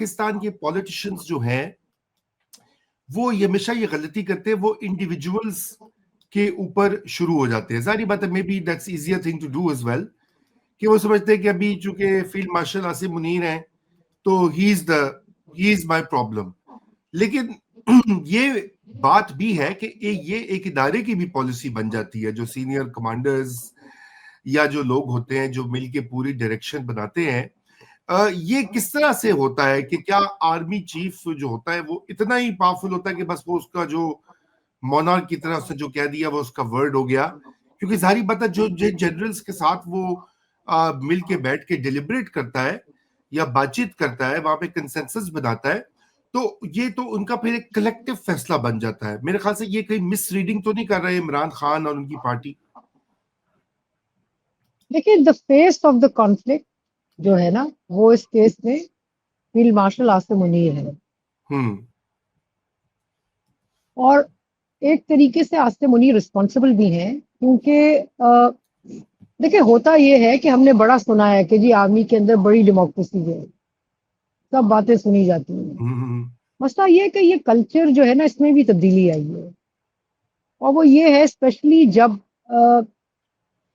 پاکستان کے پولیٹیشنز جو ہیں وہ یہ ہمیشہ یہ غلطی کرتے ہیں, وہ انڈیویجولز کے اوپر شروع ہو جاتے ہیں. ظاہری بات ہے, maybe that's easier thing to do as well, کہ وہ سمجھتے ہیں کہ ابھی چونکہ فیلڈ مارشل عاصم منیر ہیں تو ہی از مائی پرابلم. لیکن یہ بات بھی ہے کہ یہ ایک ادارے کی بھی پالیسی بن جاتی ہے, جو سینئر کمانڈرز یا جو لوگ ہوتے ہیں جو مل کے پوری ڈائریکشن بناتے ہیں. یہ کس طرح سے ہوتا ہے کہ کیا آرمی چیف جو ہوتا ہے وہ اتنا ہی پاورفل ہوتا ہے کہ بس وہ اس کا جو مونارک کی طرح سے جو کہہ دیا وہ اس کا ورڈ ہو گیا؟ کیونکہ ظاہری بات ہے جو جنرلز کے ساتھ وہ مل کے بیٹھ کے ڈیلیبریٹ کرتا ہے یا بات چیت کرتا ہے, وہاں پہ کنسنسس بناتا ہے, تو یہ تو ان کا پھر ایک کلیکٹیو فیصلہ بن جاتا ہے. میرے خیال سے یہ کہیں مس ریڈنگ تو نہیں کر رہے عمران خان اور ان کی پارٹی؟ دیکھیے, the face of the conflict جو ہے نا وہ اس کیس میں فیلڈ مارشل عاصم منیر ہے. اور ایک طریقے سے عاصم منیر رسپانسبل بھی ہیں, کیونکہ دیکھیں ہوتا یہ ہے کہ ہم نے بڑا سنا ہے کہ جی آرمی کے اندر بڑی ڈیموکریسی ہے, سب باتیں سنی جاتی ہیں. مسئلہ یہ کہ یہ کلچر جو ہے نا اس میں بھی تبدیلی آئی ہے, اور وہ یہ ہے اسپیشلی جب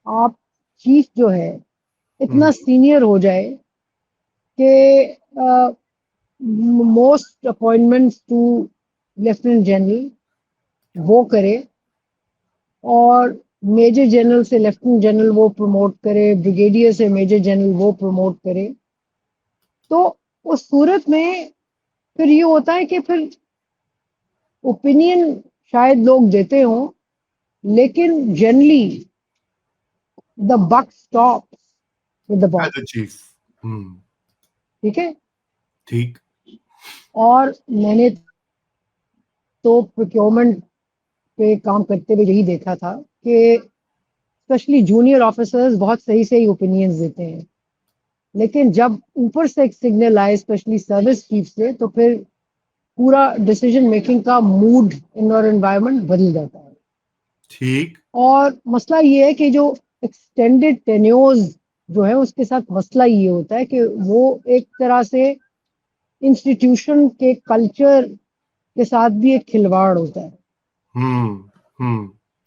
آپ چیف جو ہے اتنا سینئر ہو جائے کہ most appointments to lieutenant general وہ کرے, اور میجر جنرل سے لیفٹیننٹ جنرل وہ پروموٹ کرے, بریگیڈیئر سے میجر جنرل وہ پروموٹ کرے. تو اس صورت میں پھر یہ ہوتا ہے کہ پھر اوپینین شاید لوگ دیتے ہوں, لیکن generally the buck stops with the boss. ٹھیک ہے, ٹھیک. اور میں نے تو پروکیورمنٹ پہ کام کرتے ہوئے یہی دیکھا تھا کہ اسپیشلی جونیئر آفیسرز بہت صحیح صحیح اوپینینز دیتے ہیں, لیکن جب اوپر سے ایک سگنل آئے اسپیشلی سروس چیف سے, تو پھر پورا ڈیسیجن میکنگ کا موڈ اور انوائرمنٹ بدل جاتا ہے. ٹھیک. اور مسئلہ یہ ہے کہ جو ایکسٹینڈڈ ٹینیورز جو ہے اس کے ساتھ مسئلہ یہ ہوتا ہے کہ وہ ایک طرح سے انسٹیٹیوشن کے کلچر کے ساتھ بھی ایک کھلواڑ ہوتا ہے.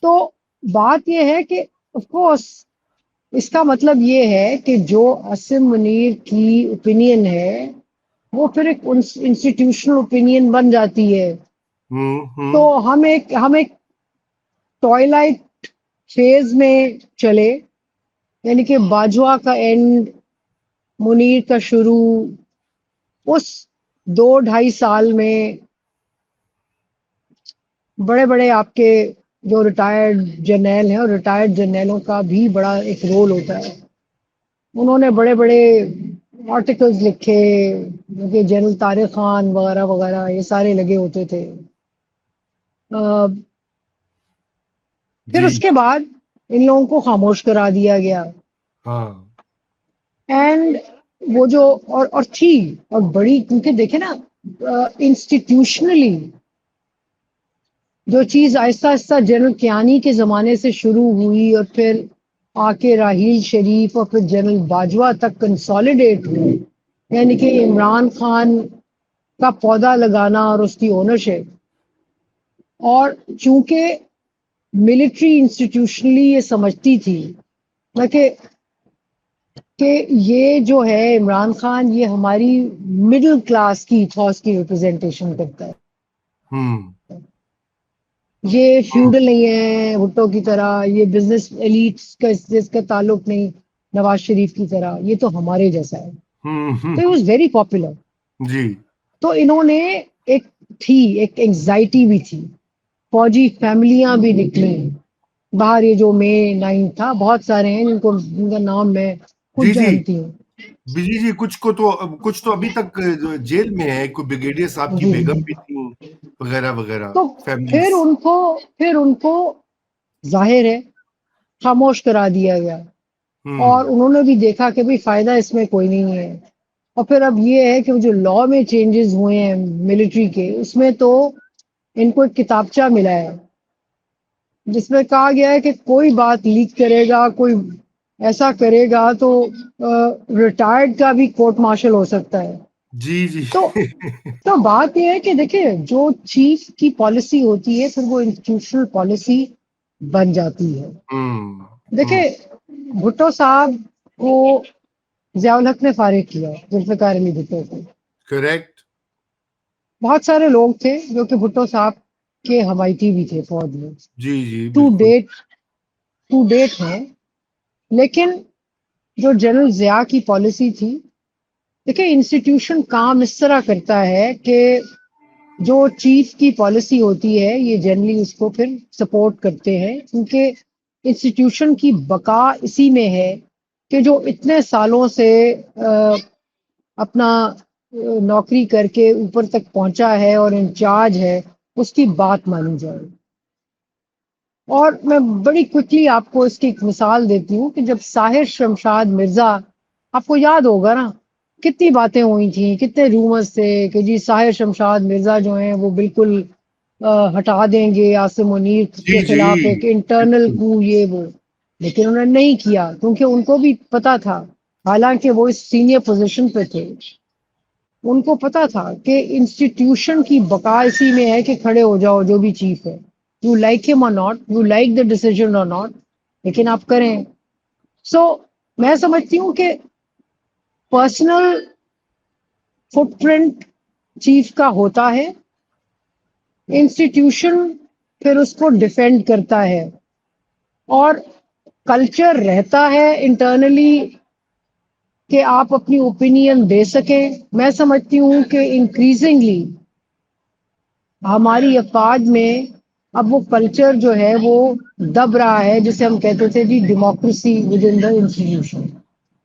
تو بات یہ ہے کہ آف کورس اس کا مطلب یہ ہے کہ جو عاصم منیر کی اوپینین ہے وہ پھر ایک انسٹیٹیوشنل اوپینین بن جاتی ہے. تو ہم ایک ٹوائلائٹ فیز میں چلے, یعنی کہ باجوہ کا اینڈ, منیر کا شروع, اس 2-2.5 سال میں بڑے بڑے آپ کے جو ریٹائرڈ جرنیل ہیں, اور ریٹائرڈ جرنیلوں کا بھی بڑا ایک رول ہوتا ہے. انہوں نے بڑے بڑے آرٹیکلز لکھے, کہ جنرل طارق خان وغیرہ وغیرہ یہ سارے لگے ہوتے تھے. پھر اس کے بعد ان لوگوں کو خاموش کرا دیا گیا. اینڈ وہ جو اور تھی اور بڑی, کیونکہ دیکھیں نا انسٹیٹیوشنلی جو چیز آہستہ آہستہ جنرل کیانی کے زمانے سے شروع ہوئی اور پھر آ کے راحیل شریف اور پھر جنرل باجوہ تک کنسالیڈیٹ ہوئی, یعنی کہ عمران خان کا پودا لگانا اور اس کی اونرشپ. اور چونکہ ملٹری انسٹیٹیوشنلی یہ سمجھتی تھی کہ یہ جو ہے عمران خان یہ ہماری مڈل کلاس کی ایتھوس کی ریپرزینٹیشن کرتا ہے, یہ فیوڈل نہیں ہے بھٹو کی طرح, یہ بزنس ایلیٹس کا تعلق نہیں نواز شریف کی طرح, یہ تو ہمارے جیسا ہے. تو it was very popular. جی. تو انہوں نے ایک انگزائٹی بھی تھی, فوجی فیملیاں بھی نکلی باہر. یہ جو مے 9 تھا, بہت سارے ہیں جن کا نام میں خود جانتی ہوں. جی کچھ تو ابھی تک جیل میں ہے, کوئی بریگیڈیئر صاحب کی بیگم بھی تھی وغیرہ وغیرہ. تو پھر ان کو ظاہر ہے خاموش کرا دیا گیا, اور انہوں نے بھی دیکھا کہ بھی فائدہ اس میں کوئی نہیں ہے. اور پھر اب یہ ہے کہ جو لاء میں چینجز ہوئے ہیں ملٹری کے, اس میں تو ان کو ایک کتابچہ ملا ہے جس میں کہا گیا ہے کہ کوئی بات لیک کرے گا, کوئی ایسا کرے گا تو ریٹائرڈ کا بھی کورٹ مارشل ہو سکتا ہے. جی جی تو بات یہ ہے کہ دیکھیں جو چیف کی پالیسی ہوتی ہے پھر وہ انسٹیٹیوشنل پالیسی بن جاتی ہے. دیکھیں بھٹو صاحب کو ضیاء الحق نے فارغ کیا ذوالفقار علی بھٹو کو. کریکٹ. بہت سارے لوگ تھے جو کہ بھٹو صاحب کے حمایتی بھی تھے فوج میں جی جی ٹو بالکل. ڈیٹ ہیں. لیکن جو جنرل ضیاء کی پالیسی تھی، دیکھیں انسٹیٹیوشن کام اس طرح کرتا ہے کہ جو چیف کی پالیسی ہوتی ہے یہ جنرلی اس کو پھر سپورٹ کرتے ہیں، کیونکہ انسٹیٹیوشن کی بقا اسی میں ہے کہ جو اتنے سالوں سے اپنا نوکری کر کے اوپر تک پہنچا ہے اور انچارج ہے اس کی بات مانی جائے. اور میں بڑی کوئکلی آپ کو اس کی ایک مثال دیتی ہوں کہ جب ساحر شمشاد مرزا، آپ کو یاد ہوگا نا کتنی باتیں ہوئی تھیں، کتنے رومرز تھے کہ جی ساحر شمشاد مرزا جو ہیں وہ بالکل ہٹا دیں گے عاصم منیر جی کے جی خلاف ایک انٹرنل بالکل. کو یہ وہ. لیکن انہوں نے نہیں کیا کیونکہ ان کو بھی پتا تھا، حالانکہ وہ اس سینئر پوزیشن پہ تھے، ان کو پتا تھا کہ انسٹیٹیوشن کی بقا اسی میں ہے کہ کھڑے ہو جاؤ جو بھی چیف ہے. You like him or not, you like the decision or not, لیکن آپ کریں. سو میں سمجھتی ہوں کہ پرسنل فٹ پرنٹ چیف کا ہوتا ہے، انسٹیٹیوشن پھر اس کو ڈیفینڈ کرتا ہے، اور کلچر رہتا ہے انٹرنلی کہ آپ اپنی اوپینین دے سکیں. میں سمجھتی ہوں کہ انکریزنگلی ہماری افواج میں اب وہ کلچر جو ہے وہ دب رہا ہے جسے ہم کہتے تھے جی democracy within the institution.